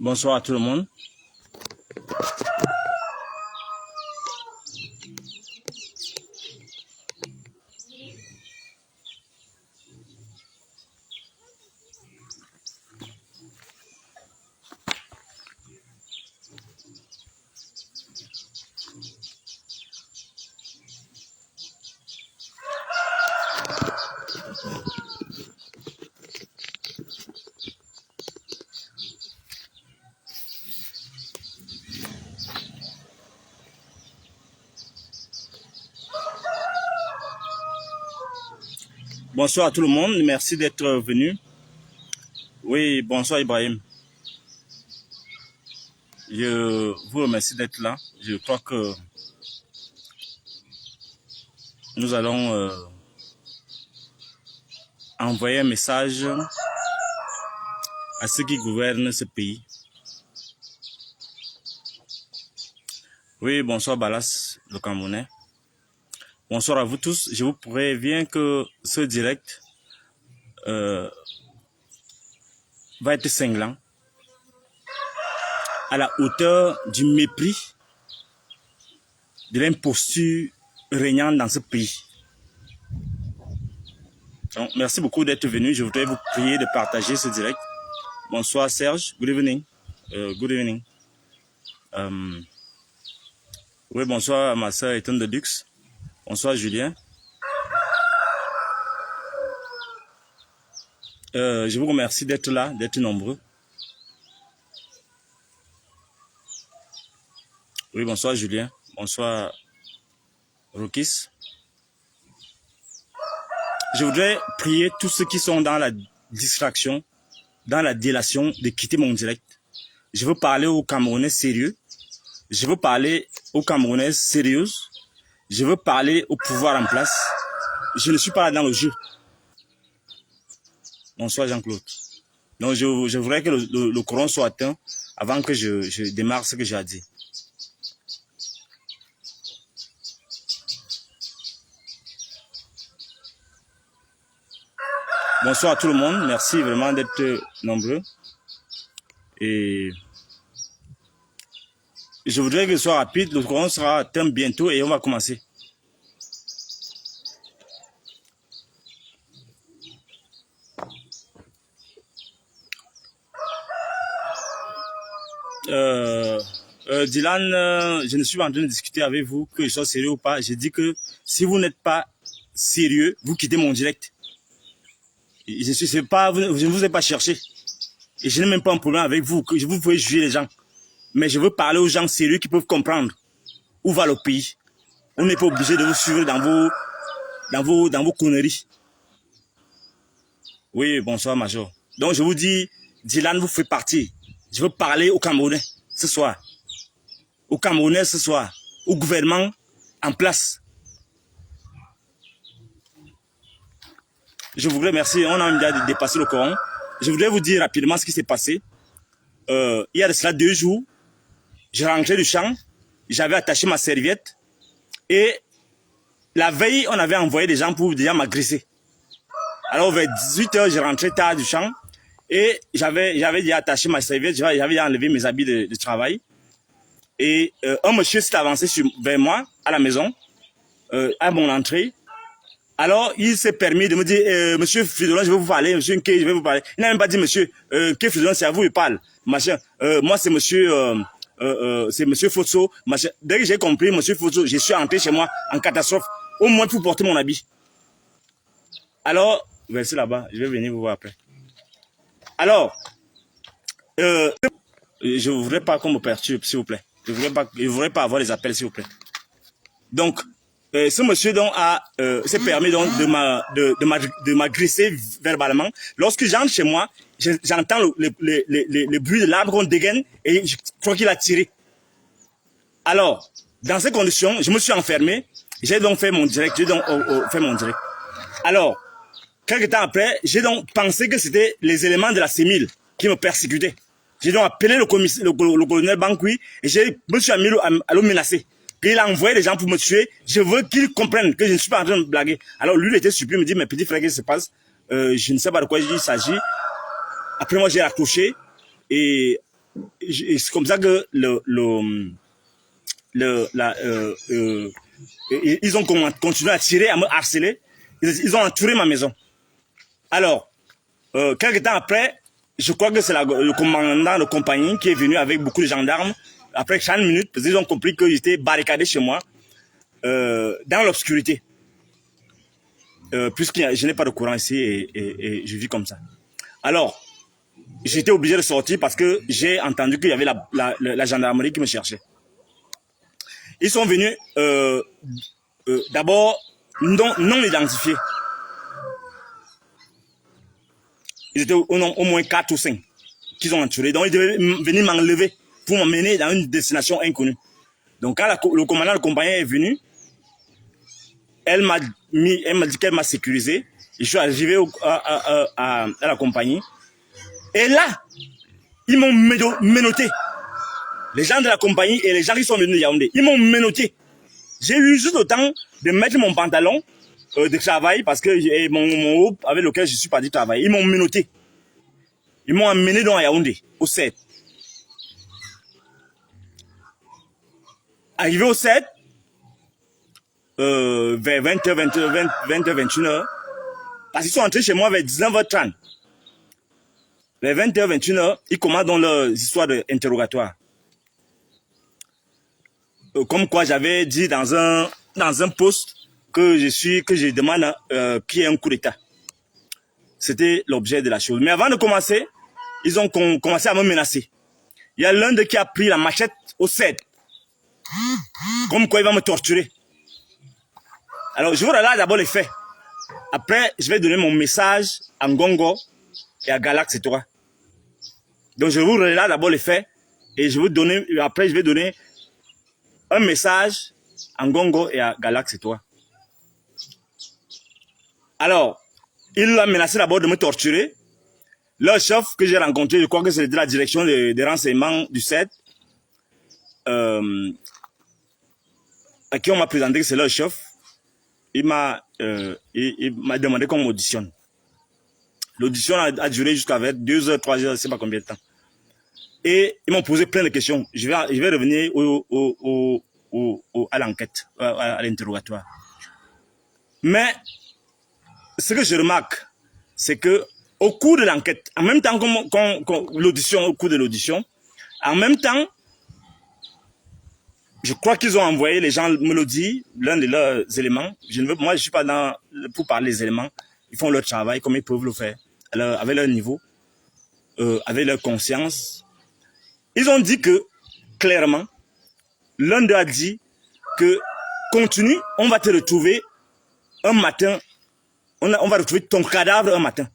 Bonsoir à tout le monde. Bonsoir à tout le monde. Merci d'être venu. Oui, bonsoir Ibrahim. Je vous remercie d'être là. Je crois que nous allons envoyer un message à ceux qui gouvernent ce pays. Oui, bonsoir Balas, le Camerounais. Bonsoir à vous tous. Je vous préviens que ce direct va être cinglant, à la hauteur du mépris, de l'imposture régnante dans ce pays. Donc, merci beaucoup d'être venu. Je voudrais vous prier de partager ce direct. Bonsoir Serge, good evening. Good evening. Oui, bonsoir à ma soeur Ethan de Dux. Bonsoir Julien. Je vous remercie d'être là, d'être nombreux. Oui, bonsoir Julien. Bonsoir Rokis. Je voudrais prier tous ceux qui sont dans la distraction, dans la délation, de quitter mon direct. Je veux parler aux Camerounais sérieux. Je veux parler aux Camerounais sérieuses. Je veux parler au pouvoir en place. Je ne suis pas là dans le jeu. Bonsoir Jean-Claude. Donc je voudrais que le courant soit atteint avant que je démarre ce que j'ai à dire. Bonsoir à tout le monde. Merci vraiment d'être nombreux. Et je voudrais que ce soit rapide. Le courant sera atteint bientôt et on va commencer. Dylan, je ne suis pas en train de discuter avec vous que je sois sérieux ou pas. J'ai dit que si vous n'êtes pas sérieux, vous quittez mon direct. Je ne vous ai pas cherché. Et je n'ai même pas un problème avec vous. Que vous pouvez juger les gens. Mais je veux parler aux gens sérieux qui peuvent comprendre où va le pays. On n'est pas obligé de vous suivre dans vos conneries. Oui, bonsoir, Major. Donc, je vous dis, Dylan vous fait partie. Je veux parler aux Camerounais ce soir. Aux Camerounais ce soir. Au gouvernement en place. Je voudrais, merci, on a déjà dépassé le Coran. Je voudrais vous dire rapidement ce qui s'est passé. Il y a de cela 2 jours, je rentrais du champ, j'avais attaché ma serviette et la veille, on avait envoyé des gens pour déjà m'agresser. Alors vers 18h, je rentrais tard du champ et j'avais déjà attaché ma serviette, j'avais déjà enlevé mes habits de travail. Et un monsieur s'est avancé vers moi à la maison, à mon entrée. Alors, il s'est permis de me dire, monsieur Fridolin, je vais vous parler, monsieur Nke, je vais vous parler. Il n'a même pas dit, monsieur, Nke Fridolin, c'est à vous, il parle. Machin. Moi, c'est monsieur Fotso. Machin. Dès que j'ai compris, monsieur Fotso, je suis entré chez moi en catastrophe, au moins pour porter mon habit. Alors, versez là-bas, je vais venir vous voir après. Alors, je ne voudrais pas qu'on me perturbe, s'il vous plaît. Je ne voudrais pas avoir les appels, s'il vous plaît. Donc, ce monsieur donc s'est permis donc de m'agresser verbalement. Lorsque j'entre chez moi, j'entends le bruit de l'arbre qu'on dégaine et je crois qu'il a tiré. Alors, dans ces conditions, je me suis enfermé. J'ai donc fait mon direct. Alors, quelques temps après, j'ai donc pensé que c'était les éléments de la CEMIL qui me persécutaient. J'ai donc appelé le colonel Bankoui et je me suis mis à le menacer. Il a envoyé des gens pour me tuer. Je veux qu'il comprenne que je ne suis pas en train de blaguer. Alors lui, il était surpris, il me dit, mais petit frère, qu'est-ce qui se passe? Je ne sais pas de quoi il s'agit. Après moi, j'ai raccroché. Et c'est comme ça que ils ont continué à tirer, à me harceler. Ils ont entouré ma maison. Alors, quelques temps après, je crois que c'est le commandant de compagnie qui est venu avec beaucoup de gendarmes. Après 40 minutes, parce qu'ils ont compris que j'étais barricadé chez moi, dans l'obscurité. Puisque je n'ai pas de courant ici et je vis comme ça. Alors, j'étais obligé de sortir parce que j'ai entendu qu'il y avait la gendarmerie qui me cherchait. Ils sont venus d'abord non identifiés. Ils étaient au moins 4 ou 5 qu'ils ont entouré. Donc, ils devaient venir m'enlever pour m'emmener dans une destination inconnue. Donc, quand le commandant de compagnie est venu, elle m'a dit qu'elle m'a sécurisé. Je suis arrivé à la compagnie. Et là, ils m'ont menotté. Les gens de la compagnie et les gens qui sont venus de Yaoundé, ils m'ont menotté. J'ai eu juste le temps de mettre mon pantalon de travail parce que mon haut avec lequel je suis parti travailler. Ils m'ont menotté. Ils m'ont emmené dans Yaoundé, au 7. Arrivé au 7, vers 20h, 21h, parce qu'ils sont entrés chez moi vers 19h30. Vers 20h, 21h, ils commencent dans leurs histoires d'interrogatoire. Comme quoi j'avais dit dans un post que je demande qu'il y ait un coup d'État. C'était l'objet de la chose. Mais avant de commencer, ils ont commencé à me menacer. Il y a l'un d'eux qui a pris la machette au 7. Comme quoi il va me torturer. Alors je vous relate d'abord les faits. Après, je vais donner mon message à Ngongo et à Galaxy 3. Donc je vous relate d'abord les faits et après je vais donner un message à Ngongo et à Galaxy 3. Alors, il a menacé d'abord de me torturer. Leur chef que j'ai rencontré, je crois que c'est de la direction des renseignements du 7, à qui on m'a présenté que c'est leur chef. Il m'a demandé qu'on m'auditionne. L'audition a duré jusqu'à 2h, 3h, je ne sais pas combien de temps. Et ils m'ont posé plein de questions. Je vais revenir à l'enquête, à l'interrogatoire. Mais ce que je remarque, c'est que au cours de l'enquête, en même temps au cours de l'audition, en même temps, je crois qu'ils ont envoyé, les gens me le disent, l'un de leurs éléments. Moi, je suis pas dans pour parler des éléments. Ils font leur travail comme ils peuvent le faire, avec leur niveau, avec leur conscience. Ils ont dit que, clairement, l'un d'eux a dit que, continue, on va te retrouver un matin, on va retrouver ton cadavre un matin.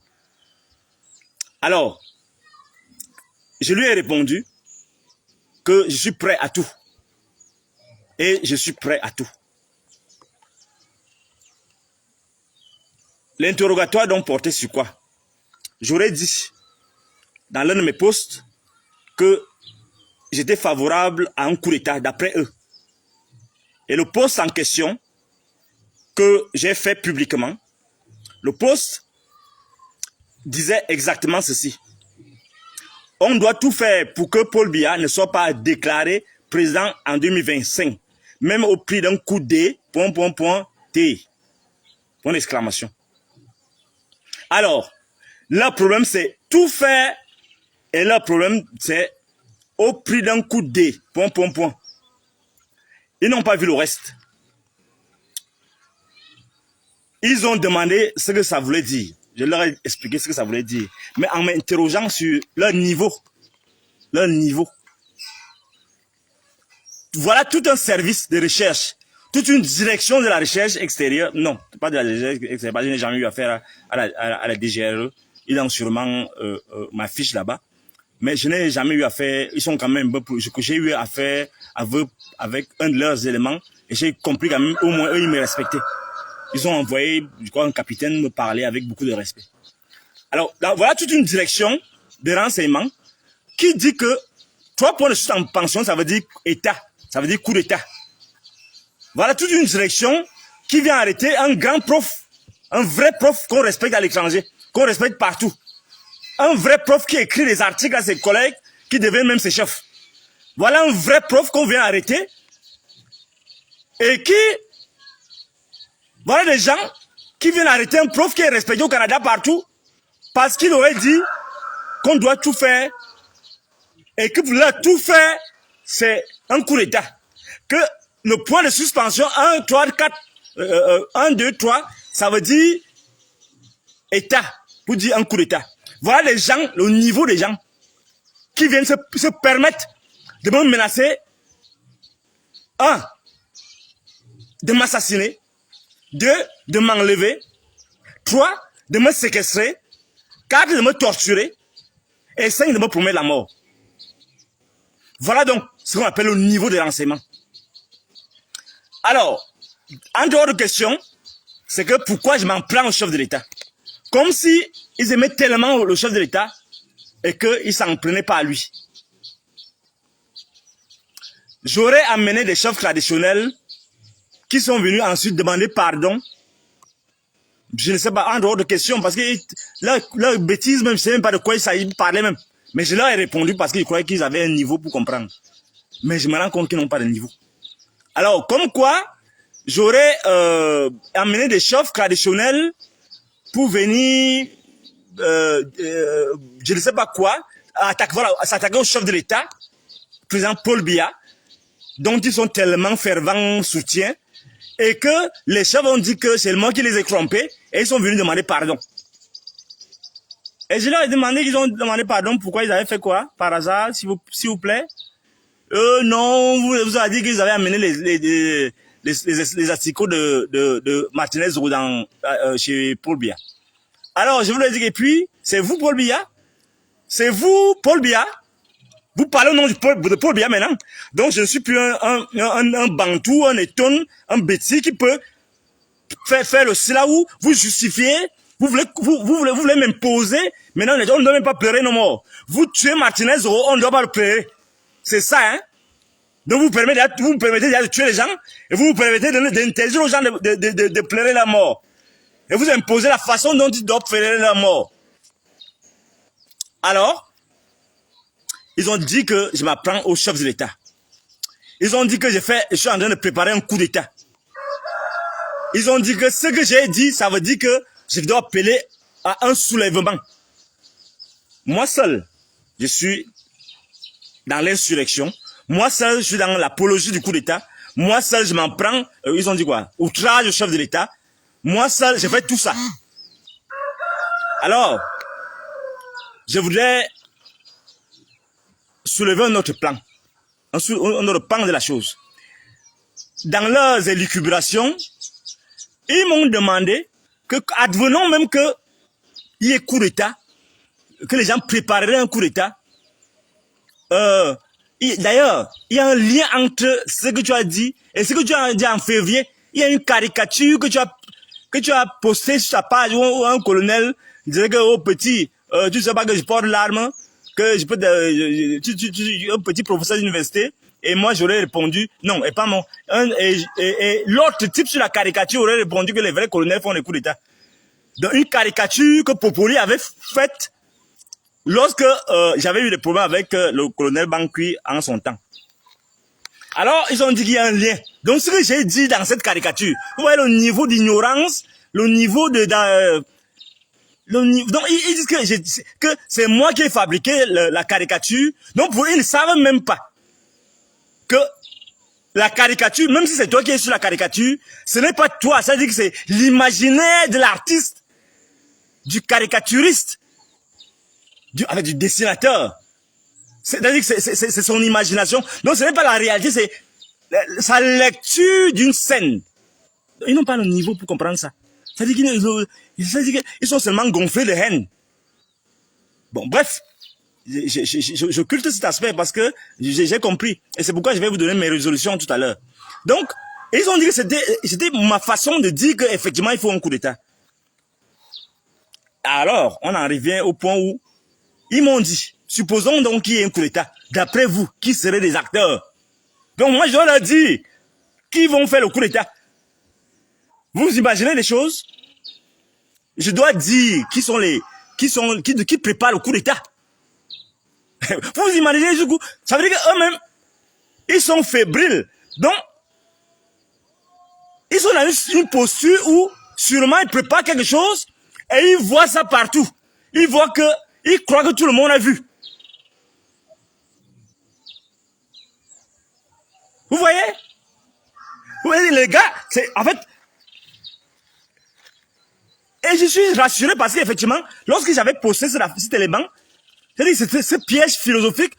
Alors, je lui ai répondu que je suis prêt à tout. Et je suis prêt à tout. L'interrogatoire donc portait sur quoi? J'aurais dit, dans l'un de mes posts, que j'étais favorable à un coup d'État d'après eux. Et le post en question, que j'ai fait publiquement, le post disait exactement ceci. On doit tout faire pour que Paul Biya ne soit pas déclaré président en 2025, même au prix d'un coup de T. Point d'exclamation. Alors, leur problème c'est tout faire et leur problème c'est au prix d'un coup de Ils n'ont pas vu le reste. Ils ont demandé ce que ça voulait dire. Je leur ai expliqué ce que ça voulait dire. Mais en m'interrogeant sur leur niveau. Leur niveau. Voilà tout un service de recherche. Toute une direction de la recherche extérieure. Non, pas de la recherche extérieure. Je n'ai jamais eu affaire à la DGRE. Ils ont sûrement ma fiche là-bas. Mais je n'ai jamais eu affaire. Ils sont quand même... J'ai eu affaire avec un de leurs éléments. Et j'ai compris quand même, au moins, eux, ils me respectaient. Ils ont envoyé, je crois, un capitaine me parler avec beaucoup de respect. Alors, là, voilà toute une direction de renseignement qui dit que 3 points de chute en pension, ça veut dire État. Ça veut dire coup d'État. Voilà toute une direction qui vient arrêter un grand prof. Un vrai prof qu'on respecte à l'étranger. Qu'on respecte partout. Un vrai prof qui écrit des articles à ses collègues, qui deviennent même ses chefs. Voilà un vrai prof qu'on vient arrêter et qui... Voilà des gens qui viennent arrêter un prof qui est respecté au Canada partout parce qu'il aurait dit qu'on doit tout faire et que là, tout faire, c'est un coup d'État. Que le point de suspension 1, 3, 4, 1, 2, 3, ça veut dire État, pour dire un coup d'État. Voilà les gens, le niveau des gens qui viennent se permettre de me menacer. 1, de m'assassiner. 2, de m'enlever. 3, de me séquestrer. 4, de me torturer. Et 5, de me promettre la mort. Voilà donc ce qu'on appelle le niveau de renseignement. Alors, en dehors de question, c'est que pourquoi je m'en prends au chef de l'État. Comme si ils aimaient tellement le chef de l'État et qu'ils ne s'en prenaient pas à lui. J'aurais amené des chefs traditionnels qui sont venus ensuite demander pardon. Je ne sais pas, en dehors de question, parce que leur bêtise même, je ne sais même pas de quoi ils parlaient même. Mais je leur ai répondu parce qu'ils croyaient qu'ils avaient un niveau pour comprendre. Mais je me rends compte qu'ils n'ont pas de niveau. Alors, comme quoi, j'aurais amené des chefs traditionnels pour venir, je ne sais pas quoi, s'attaquer au chef de l'État, président Paul Biya, dont ils sont tellement fervents soutiens, et que les chefs ont dit que c'est moi qui les ai trompés, et ils sont venus demander pardon. Et je leur ai demandé qu'ils ont demandé pardon, pourquoi ils avaient fait quoi, par hasard, s'il vous plaît. Non, vous avez dit qu'ils avaient amené les asticots de Martinez chez Paul Biya. Alors, je vous l'ai dit, et puis, c'est vous, Paul Biya? C'est vous, Paul Biya? Vous parlez au nom de Paul Biya maintenant. Donc, je ne suis plus un bantou, un éton, un bêtis qui peut faire le là où vous justifiez, vous voulez m'imposer. Maintenant, on ne doit même pas pleurer non more. Vous tuez Martinez, on ne doit pas le pleurer. C'est ça, hein? Donc, vous me permettez de tuer les gens et vous permettez d'interdire aux gens de pleurer la mort. Et vous imposez la façon dont ils doivent pleurer la mort. Alors, ils ont dit que je m'apprends au chef de l'État. Ils ont dit que je suis en train de préparer un coup d'État. Ils ont dit que ce que j'ai dit, ça veut dire que je dois appeler à un soulèvement. Moi seul, je suis dans l'insurrection. Moi seul, je suis dans l'apologie du coup d'État. Moi seul, je m'en prends. Ils ont dit quoi? Outrage au chef de l'État. Moi seul, j'ai fait tout ça. Alors, je voudrais soulever un autre plan. Un autre pan de la chose. Dans leurs élucubrations, ils m'ont demandé que, advenons même qu'il y ait coup d'État, que les gens prépareraient un coup d'État. D'ailleurs, il y a un lien entre ce que tu as dit et ce que tu as dit en février. Il y a une caricature que tu as postée sur ta page où un colonel disait que, oh petit, tu sais pas que je porte l'arme, que je peux, un petit professeur d'université. Et moi, j'aurais répondu, non, et pas mon, et l'autre type sur la caricature aurait répondu que les vrais colonels font les coups d'État. Donc, une caricature que Popoli avait faite lorsque j'avais eu des problèmes avec le colonel Bankui en son temps. Alors, ils ont dit qu'il y a un lien. Donc, ce que j'ai dit dans cette caricature, vous voyez le niveau d'ignorance, le niveau de... donc, ils disent que c'est moi qui ai fabriqué la caricature. Donc, pour eux, ils ne savent même pas que la caricature, même si c'est toi qui es sur la caricature, ce n'est pas toi. Ça veut dire que c'est l'imaginaire de l'artiste, du caricaturiste, avec du dessinateur. C'est-à-dire que c'est son imagination. Donc, ce n'est pas la réalité, c'est sa lecture d'une scène. Ils n'ont pas le niveau pour comprendre ça. C'est-à-dire qu'ils sont seulement gonflés de haine. Bon, bref. Je culte cet aspect parce que j'ai compris. Et c'est pourquoi je vais vous donner mes résolutions tout à l'heure. Donc, ils ont dit que c'était ma façon de dire qu'effectivement, il faut un coup d'État. Alors, on en revient au point où ils m'ont dit, supposons donc qu'il y ait un coup d'État. D'après vous, qui seraient les acteurs? Donc moi, je dois leur dire, qui vont faire le coup d'État? Vous imaginez les choses? Je dois dire qui préparent le coup d'État. Vous imaginez du coup, ça veut dire qu'eux-mêmes, ils sont fébriles. Donc, ils sont dans une posture où sûrement ils préparent quelque chose et ils voient ça partout. Ils voient que, ils croient que tout le monde a vu. Vous voyez? Vous voyez, les gars, c'est en fait. Et je suis rassuré parce qu'effectivement, lorsque j'avais posté cet élément, j'ai dit c'était ce piège philosophique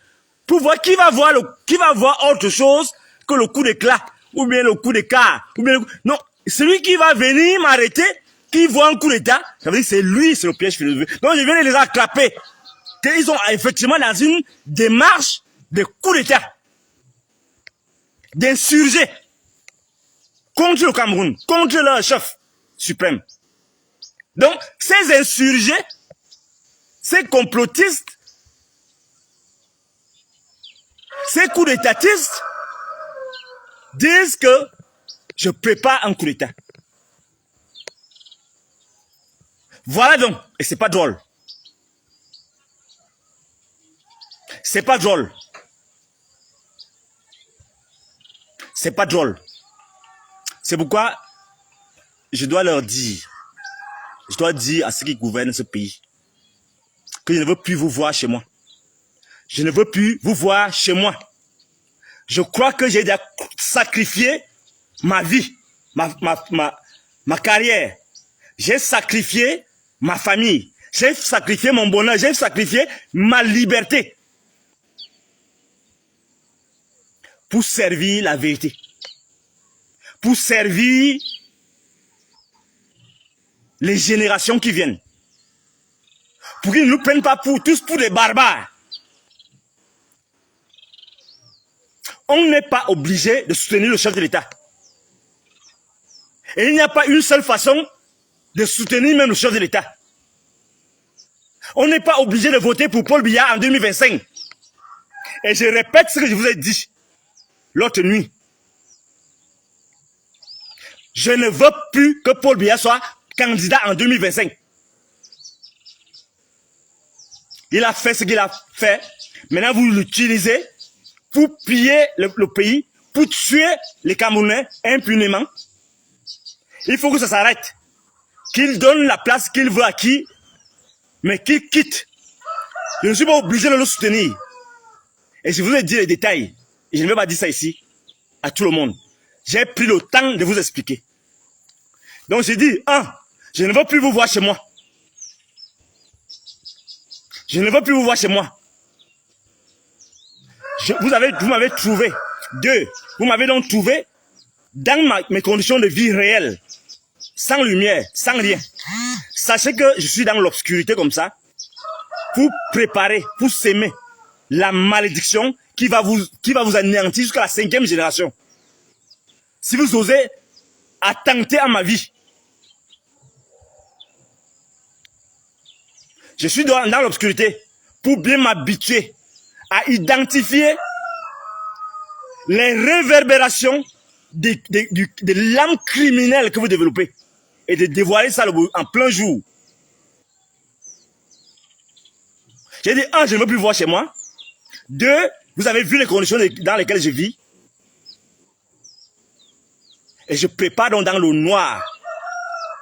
pour voir qui va voir autre chose que le coup d'éclat, ou bien le coup d'écart, ou bien non, celui qui va venir m'arrêter, qui voit un coup d'état, ça veut dire c'est lui, c'est le piège philosophique. Donc je viens de les attraper. Ils sont effectivement dans une démarche de coup d'état, d'insurgé contre le Cameroun, contre leur chef suprême. Donc, ces insurgés, ces complotistes, ces coups d'étatistes disent que je prépare un coup d'état. Voilà donc, et c'est pas drôle. C'est pas drôle. C'est pas drôle. C'est pourquoi je dois leur dire, je dois dire à ceux qui gouvernent ce pays que je ne veux plus vous voir chez moi. Je ne veux plus vous voir chez moi. Je crois que j'ai déjà sacrifié ma vie, ma carrière. J'ai sacrifié ma famille. J'ai sacrifié mon bonheur. J'ai sacrifié ma liberté pour servir la vérité. Pour servir les générations qui viennent. Pour qu'ils ne nous prennent pas tous pour des barbares. On n'est pas obligé de soutenir le chef de l'État. Et il n'y a pas une seule façon de soutenir même le chef de l'État. On n'est pas obligé de voter pour Paul Biya en 2025. Et je répète ce que je vous ai dit l'autre nuit. Je ne veux plus que Paul Biya soit candidat en 2025. Il a fait ce qu'il a fait. Maintenant, vous l'utilisez pour piller le pays, pour tuer les Camerounais impunément. Il faut que ça s'arrête. Qu'il donne la place qu'il veut à qui, mais qu'il quitte. Je ne suis pas obligé de le soutenir. Et je vous ai dit les détails. Et je ne vais pas dire ça ici, à tout le monde. J'ai pris le temps de vous expliquer. Donc j'ai dit, je ne veux plus vous voir chez moi. Je ne veux plus vous voir chez moi. Vous m'avez trouvé. 2, vous m'avez donc trouvé dans mes conditions de vie réelles. Sans lumière, sans rien. Sachez que je suis dans l'obscurité comme ça. Pour préparer, pour s'aimer la malédiction qui va vous anéantir jusqu'à la 5e génération. Si vous osez attenter à ma vie. Je suis dans l'obscurité pour bien m'habituer à identifier les réverbérations de l'âme criminelle que vous développez et de dévoiler ça en plein jour. J'ai dit, je ne veux plus voir chez moi. 2, vous avez vu les conditions dans lesquelles je vis. Et je prépare donc dans le noir,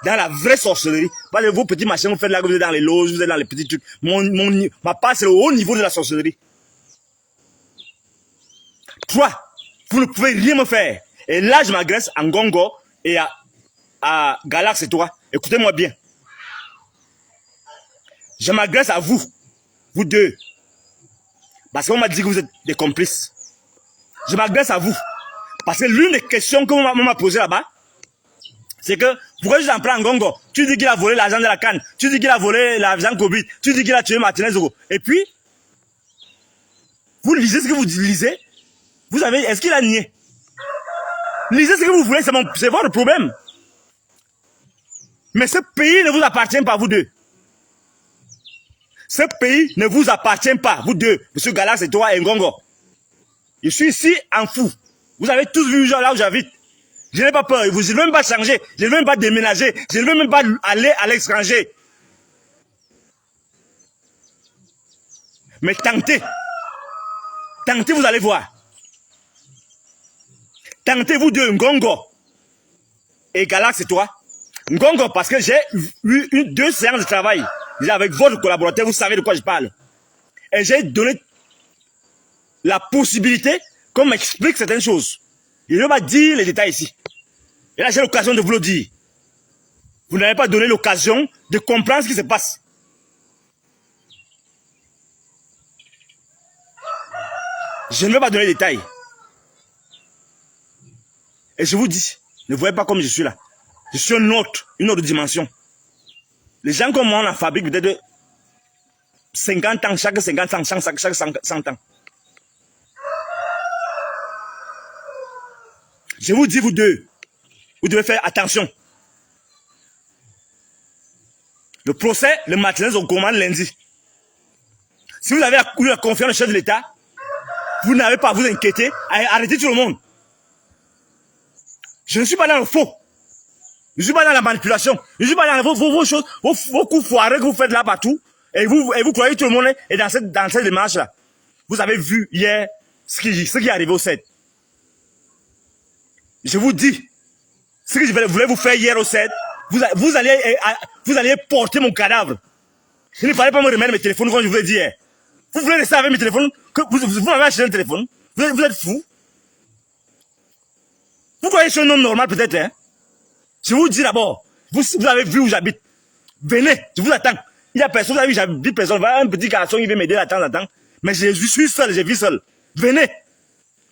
dans la vraie sorcellerie. Pas de vos petits machins, vous faites là, vous êtes dans les loges, vous êtes dans les petits trucs. Ma part, c'est le haut niveau de la sorcellerie. 3, vous ne pouvez rien me faire. Et là, je m'agresse à Ngongo et à Galax et toi. Écoutez-moi bien. Je m'agresse à vous. Vous 2. Parce qu'on m'a dit que vous êtes des complices. Je m'agresse à vous. Parce que l'une des questions qu'on m'a posées là-bas, c'est que, pourquoi je t'en prends Ngongo? Tu dis qu'il a volé l'argent de la canne. Tu dis qu'il a volé l'argent Covid. Tu dis qu'il a tué Martinez Zogo. Et puis, vous lisez ce que vous lisez. Vous savez, est-ce qu'il a nié? Lisez ce que vous voulez, c'est votre problème. Mais ce pays ne vous appartient pas, vous 2. Ce pays ne vous appartient pas, vous 2. Monsieur Galax et toi et Ngongo. Je suis ici en fou. Vous avez tous vu là où j'habite. Je n'ai pas peur. Je ne veux même pas changer. Je ne veux même pas déménager. Je ne veux même pas aller à l'étranger. Mais tentez Tentez, vous allez voir. Tentez, vous deux, Ngongo. Et Galax, c'est toi. Ngongo, parce que j'ai eu 2 séances de travail. Déjà avec votre collaborateur, vous savez de quoi je parle. Et j'ai donné la possibilité qu'on m'explique certaines choses. Il ne va pas dire les détails ici. Et là, j'ai l'occasion de vous le dire. Vous n'avez pas donné l'occasion de comprendre ce qui se passe. Je ne vais pas donner les détails. Et je vous dis, ne voyez pas comme je suis là. Je suis une autre dimension. Les gens comme moi, on en fabrique peut-être de 50 ans, chaque 50 ans, chaque 100 ans. Je vous dis, vous deux, vous devez faire attention. Le procès, le matin, on commande lundi. Si vous avez eu la confiance du chef de l'État, vous n'avez pas à vous inquiéter, à arrêter tout le monde. Je ne suis pas dans le faux. Je ne suis pas dans la manipulation. Je ne suis pas dans vos choses, vos coups foirés que vous faites là partout. Et vous croyez que tout le monde est dans cette démarche-là. Vous avez vu hier ce qui est arrivé au 7. Je vous dis, ce que je voulais vous faire hier au 7, vous alliez porter mon cadavre. Il ne fallait pas me remettre mes téléphones comme je vous l'ai dit hier. Vous voulez rester avec mes téléphones, vous m'avez acheté un téléphone. Vous êtes fou. Vous croyez que je suis un homme normal peut-être, hein? Je vous dis d'abord, vous avez vu où j'habite. Venez, je vous attends. Il y a personne, vous avez vu, j'habite personne. Il y a un petit garçon qui vient m'aider de temps en temps. Mais je suis seul, je vis seul. Venez.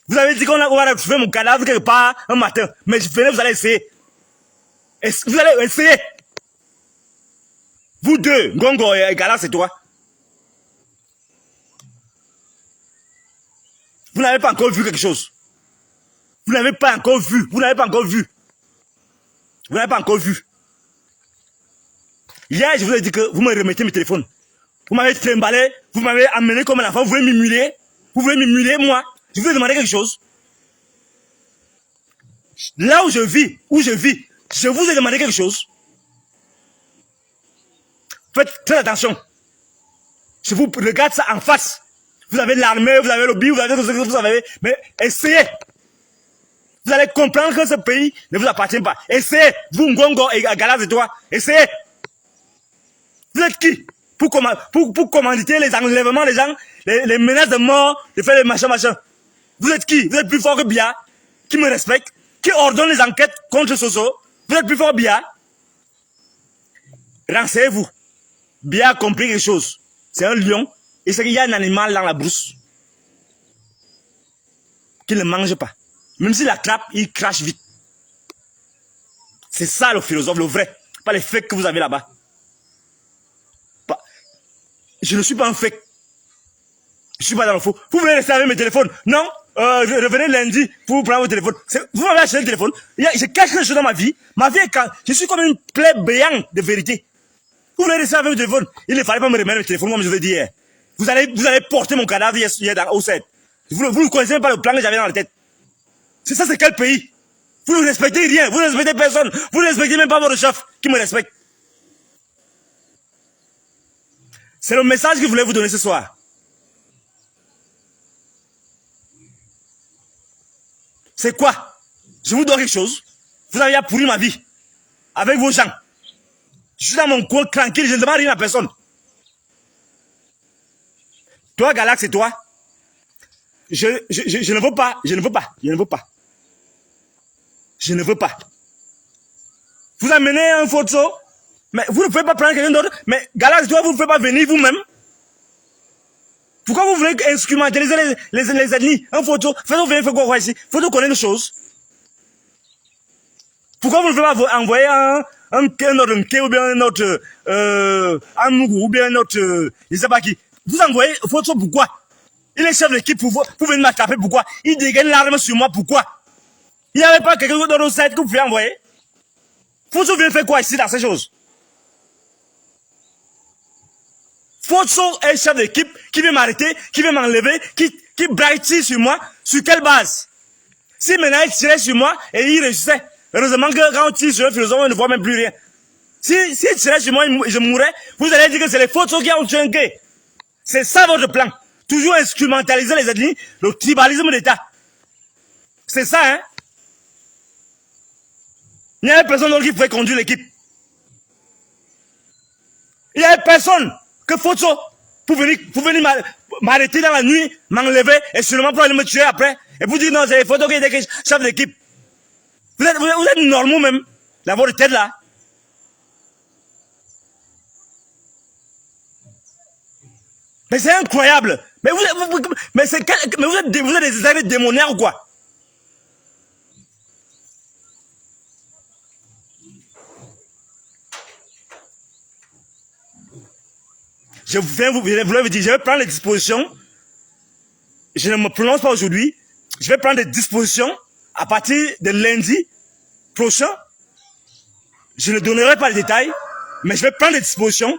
Vous avez dit qu'on va retrouver mon cadavre quelque part un matin. Mais venez, vous allez essayer. Vous allez essayer. Vous deux, Ngongo et Gala, c'est toi. Vous n'avez pas encore vu quelque chose. Vous n'avez pas encore vu. Vous n'avez pas encore vu. Vous n'avez pas encore vu. Hier, je vous ai dit que vous me remettez mes téléphones. Vous m'avez trimballé, vous m'avez amené comme un enfant, vous voulez m'humilier. Vous voulez m'humilier, moi. Je vous ai demandé quelque chose. Là où je vis, je vous ai demandé quelque chose. Faites très attention. Je vous regarde ça en face. Vous avez l'armée, vous avez le lobby, vous avez tout ce que vous avez. Mais essayez. Vous allez comprendre que ce pays ne vous appartient pas. Essayez. Vous, Ngongo et Galaz et toi. Essayez. Vous êtes qui pour commanditer les enlèvements des gens, les menaces de mort, de faire les machins. Vous êtes qui? Vous êtes plus fort que Bia, qui me respecte, qui ordonne les enquêtes contre Soso. Vous êtes plus fort que Bia. Renseignez-vous. Bia a compris quelque chose. C'est un lion. Et c'est qu'il y a un animal dans la brousse qui ne mange pas. Même s'il attrape, il crache vite. C'est ça le philosophe, le vrai. Pas les fakes que vous avez là-bas. Je ne suis pas un fake. Je ne suis pas dans le faux. Vous voulez rester avec mes téléphones? Non. Revenez lundi pour prendre votre téléphone. Vous m'avez acheté le téléphone. Je cache quelque chose dans ma vie. Ma vie est quand je suis comme une plaie béante de vérité. Vous voulez rester avec mon téléphone? Il ne fallait pas me remettre le téléphone comme je vous l'ai dit hier. Vous allez porter mon cadavre hier au 7. Vous ne connaissez même pas le plan que j'avais dans la tête. C'est ça, c'est quel pays? Vous ne respectez rien. Vous ne respectez personne. Vous ne respectez même pas votre chef qui me respecte. C'est le message que je voulais vous donner ce soir. C'est quoi? Je vous donne quelque chose. Vous avez pourri ma vie. Avec vos gens. Je suis dans mon coin tranquille. Je ne demande rien à personne. Toi, Galax, et toi. Je ne veux pas. Je ne veux pas. Je ne veux pas. Je ne veux pas. Vous amenez un photo. Mais vous ne pouvez pas prendre quelqu'un d'autre. Mais Galax, toi, vous ne pouvez pas venir vous-même. Pourquoi vous voulez instrumentaliser les ennemis? Un photo. Faites-vous venir faire quoi ici? Faut-vous connaître les choses. Pourquoi vous ne pouvez pas envoyer un autre Nké ou bien un autre un Mougou ou bien un autre je ne sais pas qui. Vous envoyez photo pourquoi? Il est chef d'équipe pour venir m'attraper pourquoi? Il dégaine l'arme sur moi pourquoi? Il n'y avait pas quelqu'un d'autre au site que vous pouvez envoyer? Faut-vous venir faire quoi ici dans ces choses? Fosso est chef d'équipe qui veut m'arrêter, qui veut m'enlever, qui braille sur moi. Sur quelle base? Si maintenant il tirait sur moi et il réussissait. Heureusement que quand on tire sur un philosophe, on ne voit même plus rien. Si il tirait sur moi et je mourrais, vous allez dire que c'est les photos qui ont tué un gay. C'est ça votre plan. Toujours instrumentaliser les ethnies, le tribalisme d'État. C'est ça, hein. Il n'y avait personne d'autre qui pouvait conduire l'équipe. Il n'y avait personne que Foto pour venir m'arrêter dans la nuit, m'enlever et seulement pour aller me tuer après. Et vous dire non, c'est Foto qui était chef d'équipe. Vous êtes normaux même, d'avoir de tête là. Mais c'est incroyable. Mais vous êtes des arrêts démoniaques ou quoi? Je voulais vous dire, je vais prendre les dispositions. Je ne me prononce pas aujourd'hui. Je vais prendre des dispositions à partir de lundi prochain. Je ne donnerai pas les détails, mais je vais prendre des dispositions.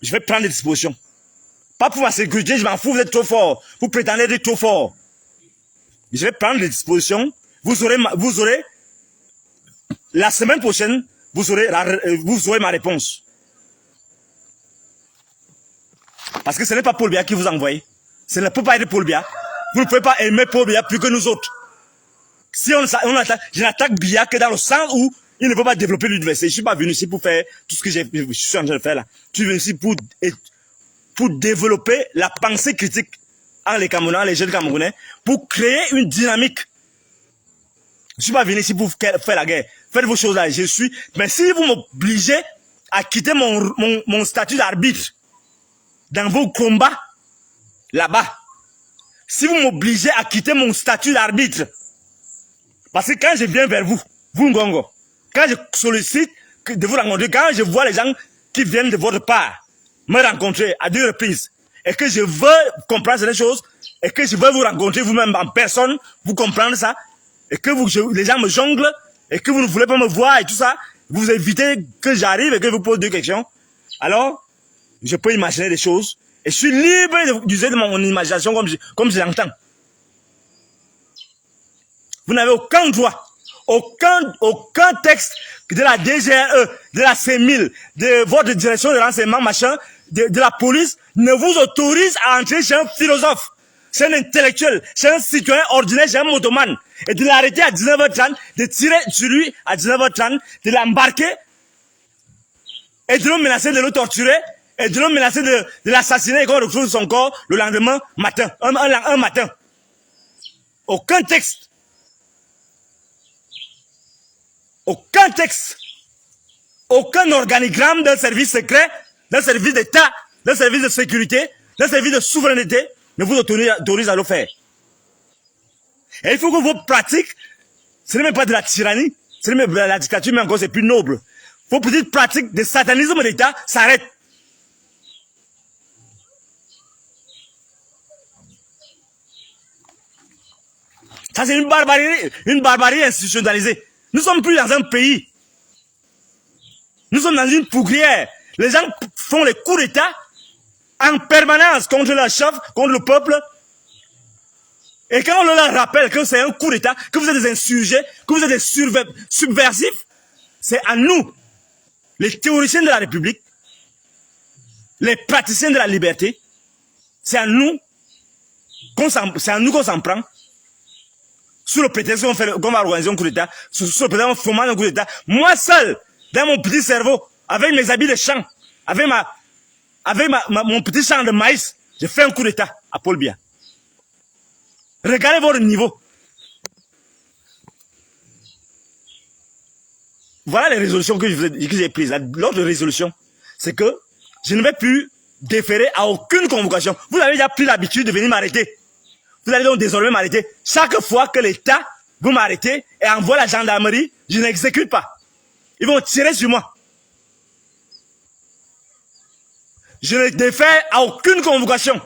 Je vais prendre des dispositions. Pas pour ma sécurité, je m'en fous, vous êtes trop fort. Vous prétendez être trop fort. Je vais prendre des dispositions. Vous aurez, la semaine prochaine, vous aurez ma réponse. Parce que ce n'est pas Paul Biya qui vous a envoyé. Ce ne peut pas être Paul Biya. Vous ne pouvez pas aimer Paul Biya plus que nous autres. Si on attaque, je n'attaque Biya que dans le sens où il ne peut pas développer l'université. Je ne suis pas venu ici pour faire tout ce que je suis en train de faire là. Je suis venu ici pour développer la pensée critique en les Camerounais, les jeunes Camerounais, pour créer une dynamique. Je ne suis pas venu ici pour faire la guerre. Faites vos choses là. Mais si vous m'obligez à quitter mon statut d'arbitre dans vos combats, là-bas, si vous m'obligez à quitter mon statut d'arbitre, parce que quand je viens vers vous, Ngongo, quand je sollicite de vous rencontrer, quand je vois les gens qui viennent de votre part me rencontrer à 2 reprises, et que je veux comprendre ces choses, et que je veux vous rencontrer vous-même en personne, vous comprendre ça, et que les gens me jonglent, et que vous ne voulez pas me voir et tout ça, vous évitez que j'arrive et que je vous pose 2 questions, alors, je peux imaginer des choses et je suis libre d'user de mon imagination comme je l'entends. Vous n'avez aucun droit, aucun texte de la DGRE, de la C1000, de votre direction de renseignement, machin, de la police, ne vous autorise à entrer chez un philosophe, chez un intellectuel, chez un citoyen ordinaire, chez un motoman, et de l'arrêter à 19h30, de tirer sur lui à 19h30, de l'embarquer et de le menacer de le torturer, et de le menacer de l'assassiner et qu'on retrouve son corps le lendemain matin, un matin. Aucun texte, aucun organigramme d'un service secret, d'un service d'État, d'un service de sécurité, d'un service de souveraineté ne vous autorise à le faire. Et il faut que vos pratiques, ce n'est même pas de la tyrannie, ce n'est même pas de la dictature, mais encore c'est plus noble. Vos petites pratiques de satanisme d'État s'arrêtent. Ça, c'est une barbarie institutionnalisée. Nous ne sommes plus dans un pays. Nous sommes dans une poudrière. Les gens font les coups d'État en permanence contre leur chef, contre le peuple. Et quand on leur rappelle que c'est un coup d'État, que vous êtes des insurgés, que vous êtes des subversifs, c'est à nous, les théoriciens de la République, les praticiens de la liberté, c'est à nous qu'on s'en prend. Sous le prétexte qu'on va organiser un coup d'État, sous le prétexte qu'on fomente un coup d'État, moi seul, dans mon petit cerveau, avec mes habits de champ, avec mon petit champ de maïs, j'ai fait un coup d'État à Paul Biya. Regardez votre niveau. Voilà les résolutions que j'ai prises. L'autre résolution, c'est que je ne vais plus déférer à aucune convocation. Vous avez déjà pris l'habitude de venir m'arrêter. Vous allez donc désormais m'arrêter. Chaque fois que l'État vous m'arrêtez et envoie la gendarmerie, je n'exécute pas. Ils vont tirer sur moi. Je ne défère à aucune convocation.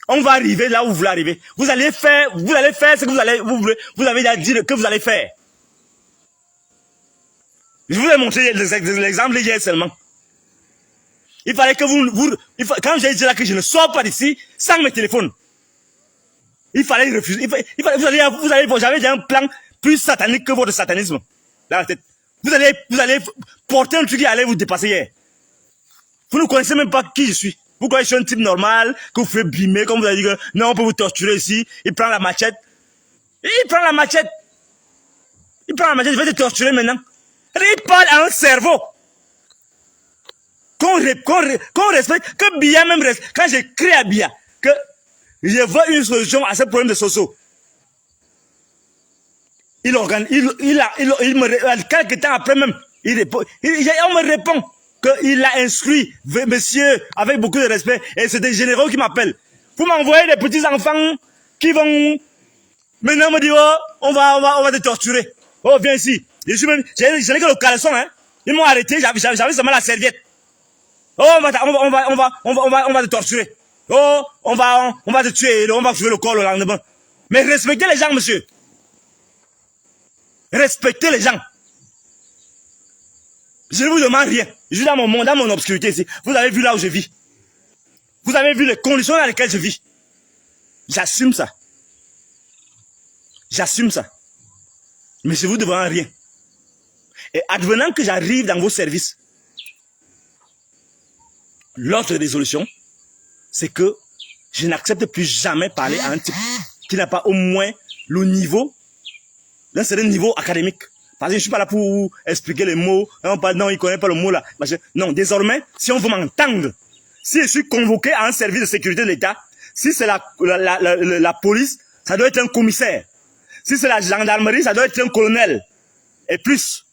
On va arriver là où vous voulez arriver. Vous allez faire ce que vous avez déjà dit que vous allez faire. Je vous ai montré l'exemple hier seulement. Il fallait que quand j'ai dit là que je ne sors pas d'ici sans mes téléphones. Il fallait refuser. J'avais déjà un plan plus satanique que votre satanisme dans la tête. Vous allez porter un truc qui allait vous dépasser hier. Vous ne connaissez même pas qui je suis. Vous croyez que je suis un type normal, que vous faites brimer, comme vous avez dit que non, on peut vous torturer ici. Il prend la machette. Il prend la machette. Il prend la machette, il va te torturer maintenant. Il parle à un cerveau. Qu'on respecte, que Biya même reste. Quand j'écris à Biya que je veux une solution à ce problème de Soso, il organise, il me, quelques temps après même, on me répond qu'il a instruit, monsieur, avec beaucoup de respect, et c'est des généraux qui m'appellent. Vous m'envoyez des petits enfants qui vont, maintenant me dire, oh, on va te torturer. Oh, viens ici. Je n'ai que le caleçon, hein. Ils m'ont arrêté, j'avais seulement la serviette. Oh, on va te torturer. Oh, on va te tuer, on va tuer le corps le lendemain. Mais respectez les gens, monsieur. Respectez les gens. Je ne vous demande rien. Je suis dans mon obscurité ici. Vous avez vu là où je vis. Vous avez vu les conditions dans lesquelles je vis. J'assume ça. J'assume ça. Mais je vous demande rien. Et advenant que j'arrive dans vos services, l'autre résolution, c'est que je n'accepte plus jamais parler à un type qui n'a pas au moins le niveau, d'un certain niveau académique. Parce que je ne suis pas là pour expliquer les mots. Non, il ne connaît pas le mot là. Non, désormais, si on veut m'entendre, si je suis convoqué à un service de sécurité de l'État, si c'est la police, ça doit être un commissaire. Si c'est la gendarmerie, ça doit être un colonel. Et plus,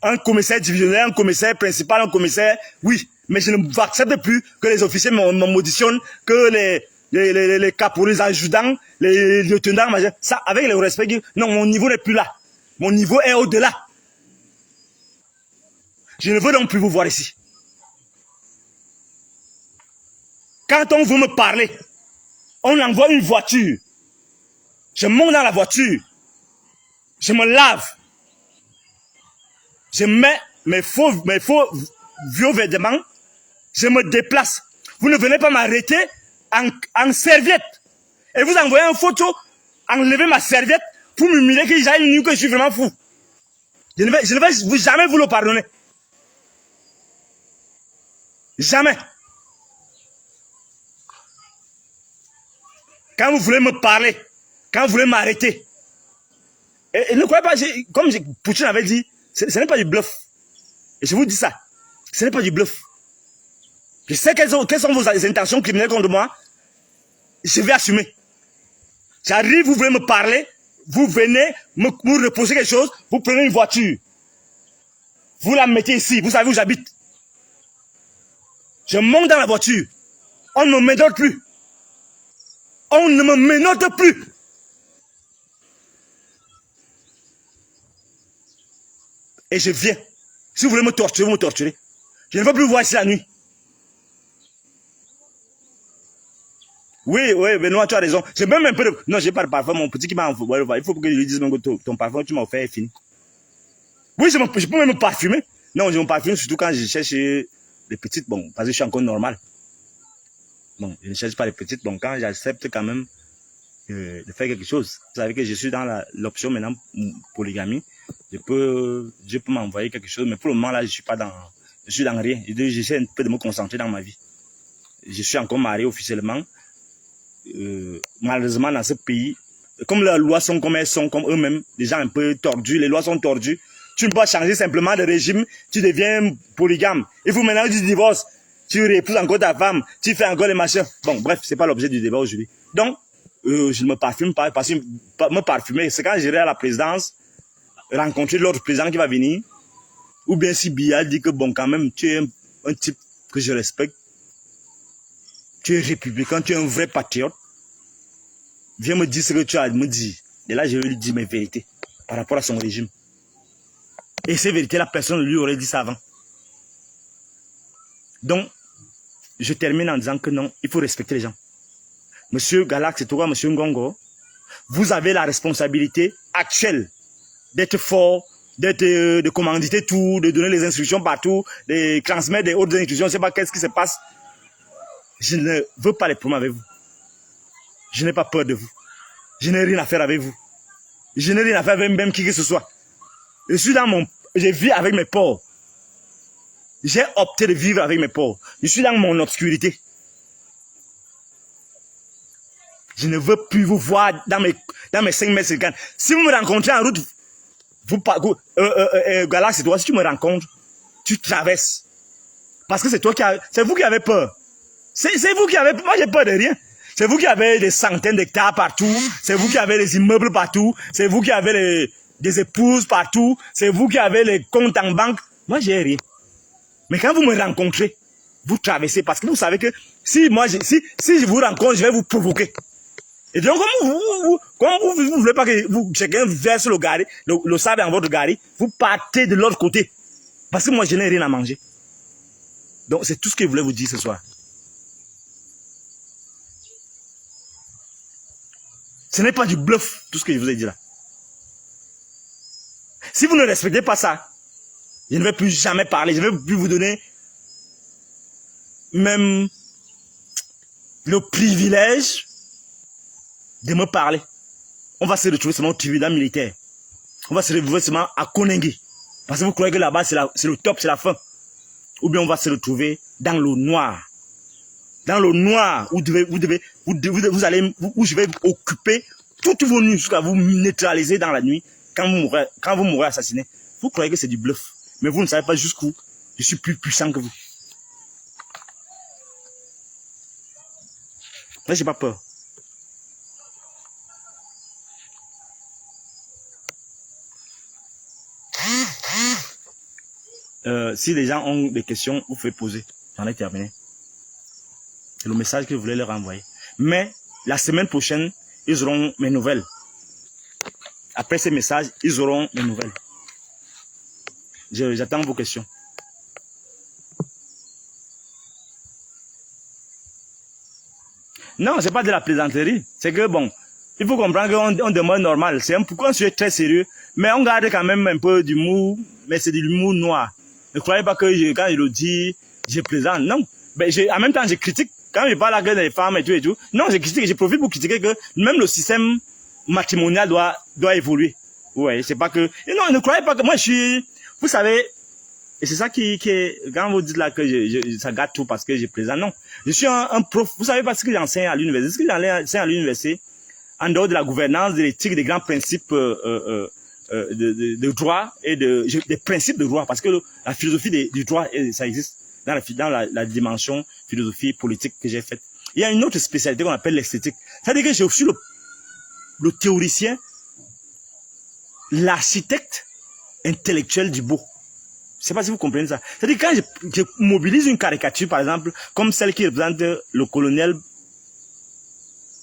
un commissaire divisionnaire, un commissaire principal, un commissaire, oui. Mais je n'accepte plus que les officiers m'auditionnent, que les caporaux, les adjudants, les lieutenants, ça, avec le respect, non, mon niveau n'est plus là. Mon niveau est au-delà. Je ne veux donc plus vous voir ici. Quand on veut me parler, on envoie une voiture. Je monte dans la voiture. Je me lave. Je mets mes faux vieux vêtements. Je me déplace. Vous ne venez pas m'arrêter en serviette. Et vous envoyez une photo, enlevez ma serviette pour m'humilier que j'ai une nuit que je suis vraiment fou. Je ne vais jamais vous le pardonner. Jamais. Quand vous voulez me parler, quand vous voulez m'arrêter, et ne croyez pas, comme Poutine avait dit, ce n'est pas du bluff. Et je vous dis ça, ce n'est pas du bluff. Je sais quelles sont vos intentions criminelles contre moi. Je vais assumer. J'arrive, vous voulez me parler, vous venez me reposer quelque chose, vous prenez une voiture. Vous la mettez ici, vous savez où j'habite. Je monte dans la voiture. On ne me ménote plus. On ne me ménote plus. Et je viens. Si vous voulez me torturer, vous me torturez. Je ne veux plus vous voir ici la nuit. Oui, Benoît, tu as raison. J'ai même un peu de... Non, j'ai pas de parfum. Mon petit qui m'a envoyé. Il faut que je lui dise même que ton parfum, tu m'as offert est fini. Oui, je peux même me parfumer. Non, je me parfume surtout quand je cherche les petites. Bon, parce que je suis encore normal. Bon, je ne cherche pas les petites. Bon, quand j'accepte quand même de faire quelque chose. Vous savez que je suis dans l'option maintenant polygamie. Je peux m'envoyer quelque chose. Mais pour le moment, là, je suis dans rien. J'essaie un peu de me concentrer dans ma vie. Je suis encore marié officiellement. Malheureusement dans ce pays, comme les lois sont comme elles sont, comme eux-mêmes, les gens un peu tordus, les lois sont tordues, tu ne peux pas changer simplement de régime, tu deviens polygame. Il faut maintenant du divorce, tu épouses encore ta femme, tu fais encore les machins. Bon, bref, c'est pas l'objet du débat aujourd'hui. Donc, je ne me parfume pas, parce que me parfumer, c'est quand j'irai à la présidence, rencontrer l'autre président qui va venir, ou bien si Biya dit que bon, quand même, tu es un type que je respecte, tu es républicain, tu es un vrai patriote. Viens me dire ce que tu as à me dire. Et là, je vais lui dire mes vérités par rapport à son régime. Et ces vérités-là, personne ne lui aurait dit ça avant. Donc, je termine en disant que non, il faut respecter les gens. Monsieur Galax et toi, monsieur Ngongo, vous avez la responsabilité actuelle d'être fort, de commanditer tout, de donner les instructions partout, de transmettre des hautes instructions, je ne sais pas qu'est-ce qui se passe. Je ne veux pas les problèmes avec vous. Je n'ai pas peur de vous. Je n'ai rien à faire avec vous. Je n'ai rien à faire avec même qui que ce soit. Je vis avec mes porcs. J'ai opté de vivre avec mes pauvres. Je suis dans mon obscurité. Je ne veux plus vous voir dans mes 5 mètres 50. Si vous me rencontrez en route, Galaxy, toi, si tu me rencontres, tu traverses. Parce que c'est vous qui avez peur. C'est vous qui avez peur. Moi, j'ai peur de rien. C'est vous qui avez des centaines d'hectares partout. C'est vous qui avez des immeubles partout. C'est vous qui avez des épouses partout. C'est vous qui avez les comptes en banque. Moi, j'ai rien. Mais quand vous me rencontrez, vous traversez parce que vous savez que si je vous rencontre, je vais vous provoquer. Et donc, comme vous voulez pas que chacun verse le sable dans votre gari, vous partez de l'autre côté. Parce que moi, je n'ai rien à manger. Donc, c'est tout ce que je voulais vous dire ce soir. Ce n'est pas du bluff, tout ce que je vous ai dit là. Si vous ne respectez pas ça, je ne vais plus jamais parler. Je ne vais plus vous donner même le privilège de me parler. On va se retrouver seulement au tribunal militaire. On va se retrouver seulement à Konengi. Parce que vous croyez que là-bas, c'est le top, c'est la fin. Ou bien on va se retrouver dans le noir. Dans le noir, où je vais occuper toutes vos nuits jusqu'à vous neutraliser dans la nuit quand vous mourrez assassiné. Vous croyez que c'est du bluff. Mais vous ne savez pas jusqu'où je suis plus puissant que vous. Moi, j'ai pas peur. Si les gens ont des questions, vous pouvez poser. J'en ai terminé. C'est le message que je voulais leur envoyer. Mais la semaine prochaine, ils auront mes nouvelles. Après ces messages, ils auront mes nouvelles. J'attends vos questions. Non, c'est pas de la plaisanterie. C'est que bon, il faut comprendre qu'on demeure normal. C'est pourquoi un sujet très sérieux. Mais on garde quand même un peu d'humour. Mais c'est de l'humour noir. Ne croyez pas que quand je le dis, je plaisante. Non. Ben, en même temps, je critique. Quand je parle à des femmes et tout. Non, je critique. Je profite pour critiquer que même le système matrimonial doit évoluer. Ouais, c'est pas que... Et non, ne croyez pas que moi je suis... Vous savez... Et c'est ça qui est... Quand vous dites là que ça gâte tout parce que je plaisante. Non. Je suis un prof. Vous savez pas ce que j'enseigne à l'université. Ce que j'enseigne à l'université, en dehors de la gouvernance, de l'éthique, des grands principes de droit et des principes de droit. Parce que la philosophie du droit, ça existe dans la dimension philosophie politique que j'ai faite. Il y a une autre spécialité qu'on appelle l'esthétique. C'est-à-dire que je suis le théoricien, l'architecte intellectuel du beau. Je ne sais pas si vous comprenez ça. C'est-à-dire quand je mobilise une caricature, par exemple, comme celle qui représente le colonel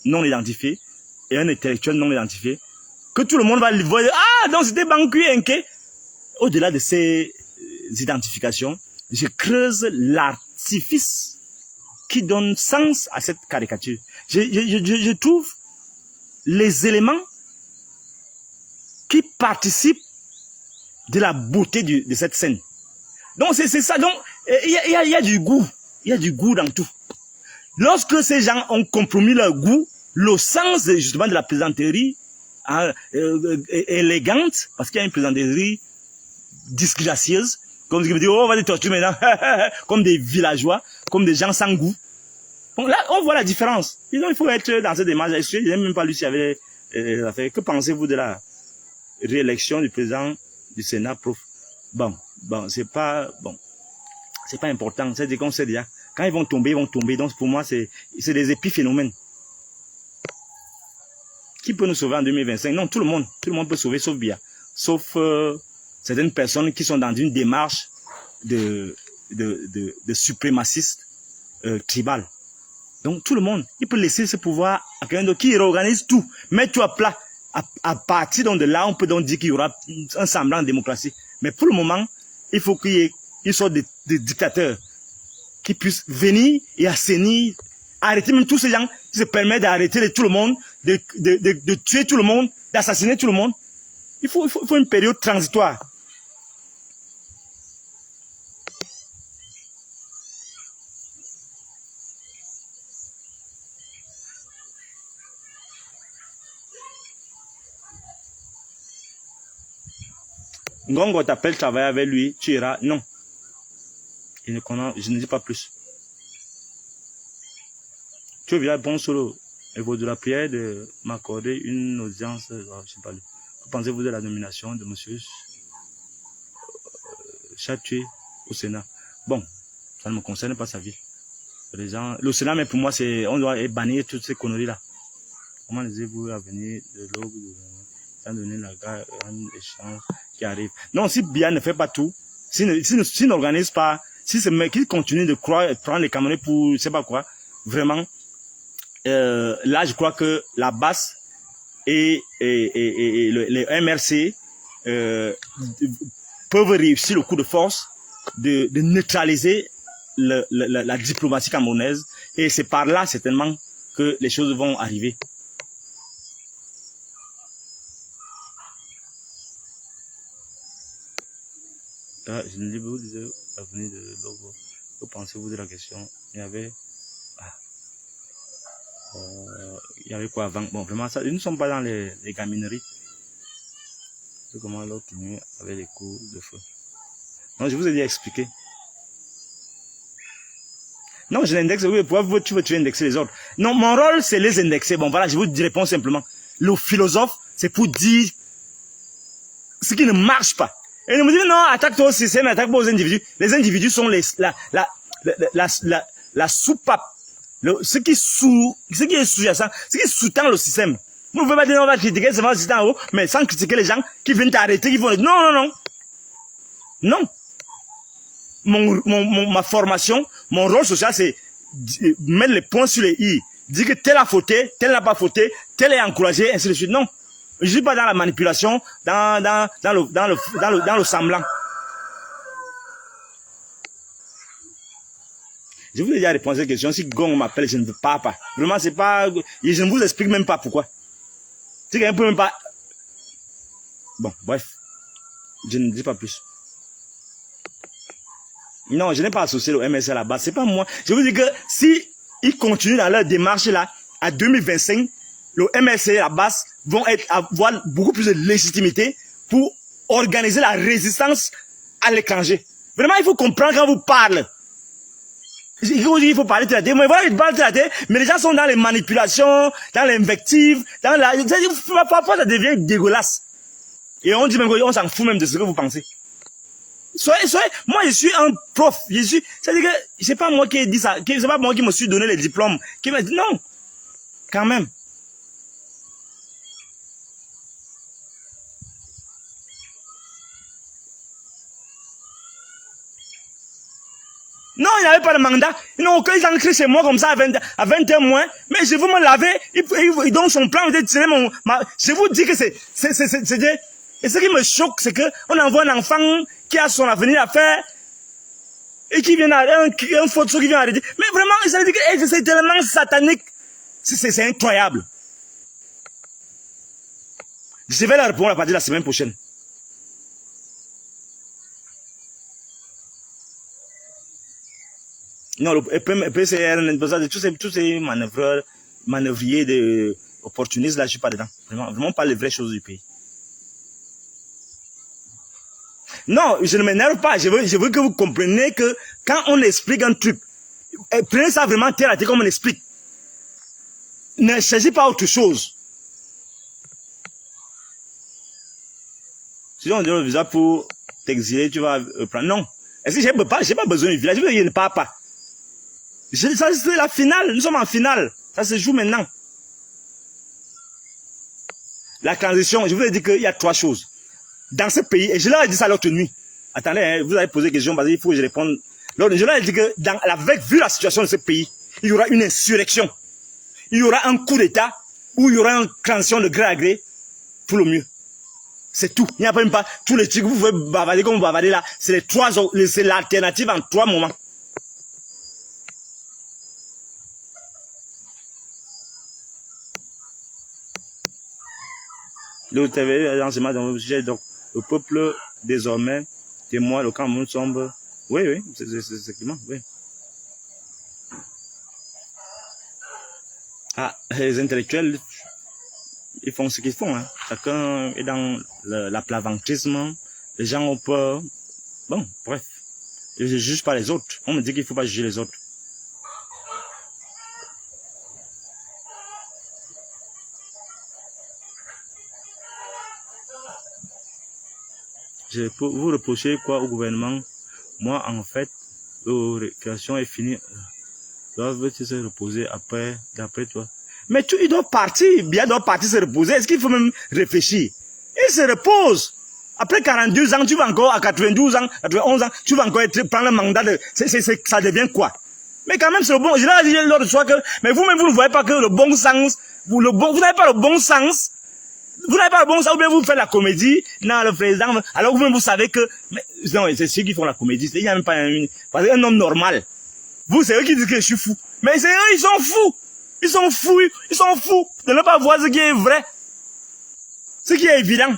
non identifié et un intellectuel non identifié, que tout le monde va le voir, ah, donc c'était Banqui Enke. Au-delà de ces identifications, je creuse l'artifice qui donne sens à cette caricature. Je trouve les éléments qui participent de la beauté de cette scène. Donc c'est ça. Donc il y a du goût. Il y a du goût dans tout. Lorsque ces gens ont compromis leur goût, le sens justement de la plaisanterie élégante, parce qu'il y a une plaisanterie disgracieuse, comme ce qui veut dire, oh, on va les torturer maintenant, comme des villageois, comme des gens sans goût. Donc là, on voit la différence. Et donc, il faut être dans cette démarche. Je n'ai même pas lu s'il y avait des affaires. Que pensez-vous de la réélection du président du Sénat, prof? Bon, c'est pas important. C'est-à-dire qu'on sait déjà. Quand ils vont tomber, ils vont tomber. Donc, pour moi, c'est des épiphénomènes. Qui peut nous sauver en 2025? Non, tout le monde. Tout le monde peut sauver, sauf Biya. Sauf certaines personnes qui sont dans une démarche de suprémacistes tribal. Donc, tout le monde, il peut laisser ce pouvoir à quelqu'un d'autre qui réorganise tout. Mets tout à plat. À partir de là, on peut donc dire qu'il y aura un semblant de démocratie. Mais pour le moment, il faut qu'il y ait une sorte de dictateur qui puisse venir et assainir, arrêter même tous ces gens qui se permettent d'arrêter tout le monde, de tuer tout le monde, d'assassiner tout le monde. Il faut une période transitoire. Ngongo t'appelle travailler avec lui, tu iras. Non. Je ne dis pas plus. Tu veux bien bon solo. Et vous de la prière de m'accorder une audience, je sais pas. Que pensez-vous de la nomination de monsieur Chatoué au Sénat? Bon, ça ne me concerne pas sa vie. Les gens, le Sénat, mais pour moi, on doit bannir toutes ces conneries-là. Comment disiez-vous à venir de l'eau, sans donner la gare, un échange qui arrive? Non, si Biya ne fait pas tout, si n'organise pas, si ce mec qui continue de prendre les Camerounais pour, je sais pas quoi, vraiment, là, je crois que la BAS et les MRC peuvent réussir le coup de force de neutraliser la diplomatie camerounaise, et c'est par là certainement que les choses vont arriver. Je ne dis pas, vous disiez l'avenir de Logo. Que pensez-vous de la question? Il y avait quoi avant? Bon, vraiment, ça, nous ne sommes pas dans les gamineries. C'est comment l'autre nuit avec les coups de feu. Non, je vous ai dit expliquer. Non, je l'indexe, oui, tu veux indexer les autres. Non, mon rôle, c'est les indexer. Bon, voilà, je vous réponds simplement. Le philosophe, c'est pour dire ce qui ne marche pas. Et il me dit, non, attaque-toi au système, attaque-pas aux individus. Les individus sont la soupape. Ce qui est sous-jacent, ce qui sous-tend le système. Vous ne pouvez pas dire, on va critiquer, c'est pas le système en haut, mais sans critiquer les gens qui viennent t'arrêter, qui vont dire, non, non, non. Non. Ma formation, mon rôle social, c'est mettre les points sur les i. Dire que tel a fauté, tel n'a pas fauté, tel est encouragé, ainsi de suite. Non. Je ne suis pas dans la manipulation, dans le semblant. Je vous ai déjà répondu à cette question. Si Gong m'appelle, je ne veux pas. Vraiment, c'est pas. Et je ne vous explique même pas pourquoi. C'est qu'un peu même pas. Bon, bref. Je ne dis pas plus. Non, je n'ai pas associé le MSC à la base. C'est pas moi. Je vous dis que si ils continuent dans leur démarche là, à 2025, le MSC et la base vont avoir beaucoup plus de légitimité pour organiser la résistance à l'étranger. Vraiment, il faut comprendre quand vous parlez. Il faut parler de la tête. Mais voilà, ils parlent de la tête, mais les gens sont dans les manipulations, dans l'invective, dans la. Parfois, ça devient dégueulasse. Et on dit même qu'on s'en fout même de ce que vous pensez. Moi, je suis un prof. C'est-à-dire que c'est pas moi qui ai dit ça. C'est pas moi qui me suis donné les diplômes. Qui m'a dit non. Quand même. Non, il n'avait pas de mandat. Ils n'ont aucun ancré chez moi comme ça à 21 mois. Mais je veux me laver. Il donne son plan. Je vous dis que c'est. Et ce qui me choque, c'est qu'on envoie un enfant qui a son avenir à faire et qui vient à un photo qui vient arrêter. Mais vraiment, c'est tellement satanique. C'est incroyable. Je vais leur répondre à partir de la semaine prochaine. Non, le PCR, tous ces manœuvriers de opportunistes, là, je suis pas dedans. Vraiment pas les vraies choses du pays. Non, je ne m'énerve pas. Je veux que vous compreniez que quand on explique un truc, prenez ça vraiment terre à terre comme on explique. Ne cherchez pas autre chose. Si on donne le visa pour t'exiler, tu vas prendre. Non. Est-ce que j'ai pas besoin du village? Je veux dire, il ne part pas. Ça, c'est la finale. Nous sommes en finale. Ça se joue maintenant. La transition, je vous ai dit qu'il y a 3 choses. Dans ce pays, et je leur ai dit ça l'autre nuit. Attendez, hein, vous avez posé une question parce qu'il faut que je réponde. Je leur ai dit que vu la situation de ce pays, il y aura une insurrection. Il y aura un coup d'État où il y aura une transition de gré à gré pour le mieux. C'est tout. Il n'y a même pas tous les trucs que vous pouvez bavarder comme vous bavardez là. C'est l'alternative en 3 moments. Donc, le peuple, désormais, témoin, le Cameroun sombre. Oui, c'est exactement, oui. Ah, les intellectuels, ils font ce qu'ils font, hein. Chacun est dans l'aplaventrisme. Les gens ont peur. Bon, bref. Je ne juge pas les autres. On me dit qu'il ne faut pas juger les autres. Vous reprochez quoi au gouvernement? Moi, en fait, la récréation est finie. Doivent-ils se reposer après, d'après toi? Mais il doit partir. Bien, doit partir se reposer. Est-ce qu'il faut même réfléchir? Il se repose. Après 42 ans, tu vas encore, à 92 ans, 91 ans, tu vas encore prendre le mandat de, ça devient quoi? Mais quand même, c'est le bon, je l'ai dit l'autre soir que, mais vous-même, vous ne voyez pas que le bon sens, vous n'avez pas le bon sens. Vous n'avez pas le bon sens, ou bien vous faites la comédie, non, le président, alors vous-même, vous savez que, mais, non, c'est ceux qui font la comédie, il n'y a même pas parce qu'un homme normal. Vous, c'est eux qui disent que je suis fou. Mais c'est eux, ils sont fous. Ils sont fous de ne pas voir ce qui est vrai. Ce qui est évident.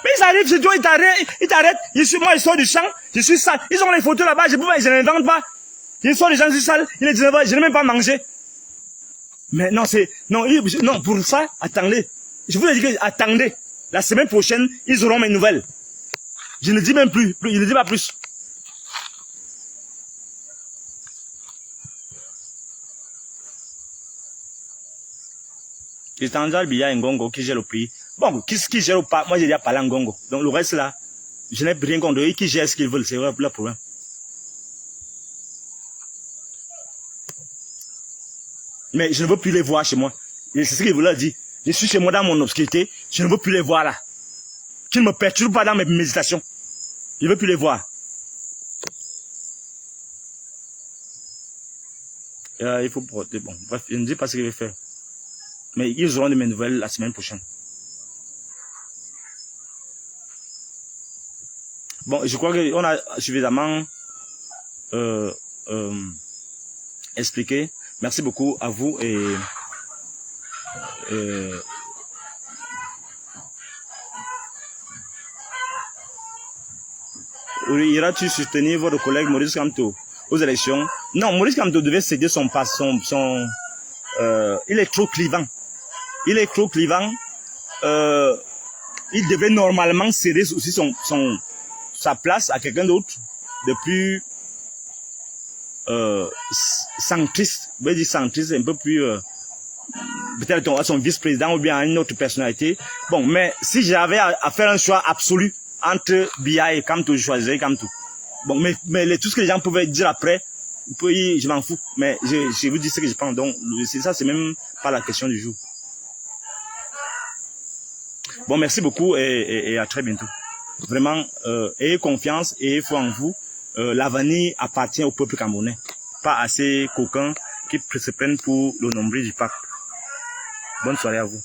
Mais ils arrivent chez toi, ils t'arrêtent. Moi, je sors du champ, je suis sale. Ils ont les photos là-bas, je n'invente pas. Je sors du champ, je suis sale, il est 19 h, je n'ai même pas mangé. Mais non, non, pour ça, attendez. Je vous ai dit que, attendez. La semaine prochaine, ils auront mes nouvelles. Je ne dis même plus, je ne dis pas plus. J'ai entendu qu'il y a un Ngongo qui gère le pays. Bon, qui gère ou pas, moi j'ai déjà parlé en Ngongo. Donc le reste là, je n'ai rien contre eux, qui gèrent ce qu'ils veulent, c'est vrai le problème. Mais je ne veux plus les voir chez moi. C'est ce qu'il voulait dire. Je suis chez moi dans mon obscurité, je ne veux plus les voir là. Qu'ils ne me perturbent pas dans mes méditations. Je ne veux plus les voir. Il faut porter, bon, bref, je ne dis pas ce qu'il va faire. Mais ils auront de mes nouvelles la semaine prochaine. Bon, je crois qu'on a suffisamment expliqué. Merci beaucoup à vous et iras-tu soutenir votre collègue Maurice Kamto aux élections? Non, Maurice Kamto devait céder son passe, il est trop clivant. Il est trop clivant. Il devait normalement céder aussi sa place à quelqu'un d'autre de plus centriste. Je veux dire centriste, un peu plus peut-être à son vice-président ou bien à une autre personnalité. Bon, mais si j'avais à faire un choix absolu entre Biya et Kamto, je choisirais Kamto. Bon, mais tout ce que les gens pouvaient dire après, je m'en fous. Mais je vous dis ce que je pense. Donc, ça, c'est même pas la question du jour. Bon, merci beaucoup et à très bientôt. Vraiment, ayez confiance et ayez foi en vous. L'avenir appartient au peuple camerounais. Pas à ces coquins qui se prennent pour le nombril du pape. Bonne soirée à vous.